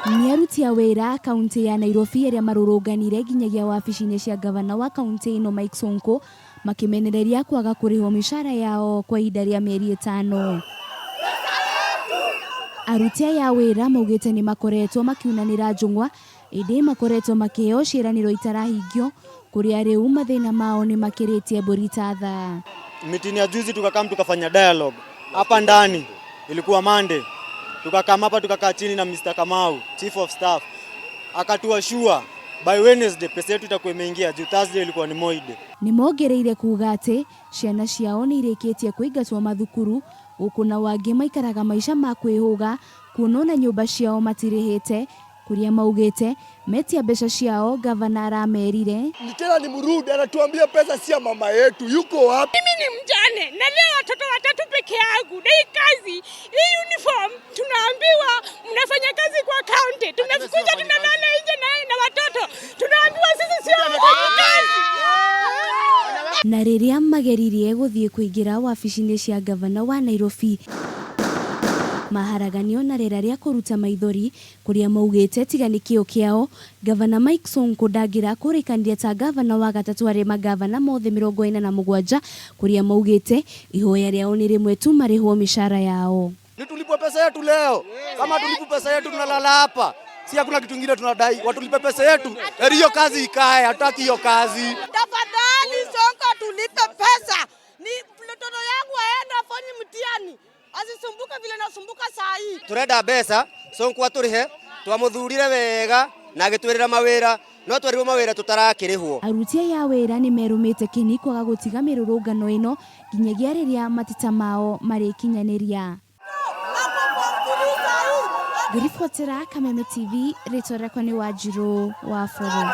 Nĩ aruti a wĩra kaunti ya Nairobi arĩa marũrũnganire nginyagia wabici-inĩ cia gavana wa kaunti ĩno Mike Sonko makimenereria kwaga kũrĩhwo micara yao kwa ihinda rĩa mĩeri 5. Aruti a wĩra maugĩte nĩ makoretwo makiunanĩra njũng'wa ĩndĩ makoretwo makĩheo ciĩranĩro itarahingio kũrĩa rĩu mathĩna mao nĩ makĩrĩtie mbũri ta thaa. Mitini ya juzi tukafanya dialogue hapa ndani, ilikuwa Monday. Tukakama hapa tukakaa chini na Mr. Kamau, Chief of Staff. Akatuashua by Wednesday pesa yetu itakuwa imeingia, juu Thursday ilikuwa ni Moide. Nĩ mongereire kuuga atĩ ciana ciao nĩ irĩkĩtie kũingatwo mathukuru, gũkũ na wangĩ maikaraga maisha ma kwĩhũga kuona na nyũmba ciao matirĩhĩte, kuria maugĩte metia mbeca ciao gavana aramerire. Ni tena ni mrudi anatuambia pesa si ya mama yetu, yuko wapi? Mimi ni mjane na leo watoto 3 peke yangu. Na hii kazi, hii uniform tunaambiwa mnafanya kazi kwa county. Tunafukuza tunalala nje na watoto. Tunaambiwa sisi sio kazi. Na rĩrĩa mageririe gũthiĩ kũingĩra wabici-inĩ cia gavana wa Nairobi, maharaganio na rĩera rĩa kũruta maithori kũrĩa maugĩte tiga nĩ kĩo kĩao, gavana Mike Sonko ndangĩra kũrĩkanĩria ta gavana wa gatatũ harĩ magavana mothe 47 kũrĩa maugĩte ihoya rĩao nĩ rĩmwe tu marĩhwo mishara yao. Ni tulipo pesa yetu leo. Kama tulipo pesa yetu tunalala hapa. Si hakuna kitu kingine tunadai. Watulipe pesa yetu. Hiyo kazi ikae, hataki hiyo kazi. Tafadhali Sonko tulipe pesa. Ni mtoto yangu aende afanye mtihani. Asisumbuka vile nasumbuka saa hii. Turenda pesa, Sonko aturihe, twamuthurire wega na agitwirira mawira, no twarirwo mawira tutarakirihwo. Aruti a wĩra nĩ merumĩte kĩni kwaga gũtiga mĩrũrũngano ĩno nginyagia rĩrĩa matita mao marĩkinyanĩria. Ngĩribotera Kameme TV, rĩtwa rĩakwa nĩ Wanjirũ wa Boro.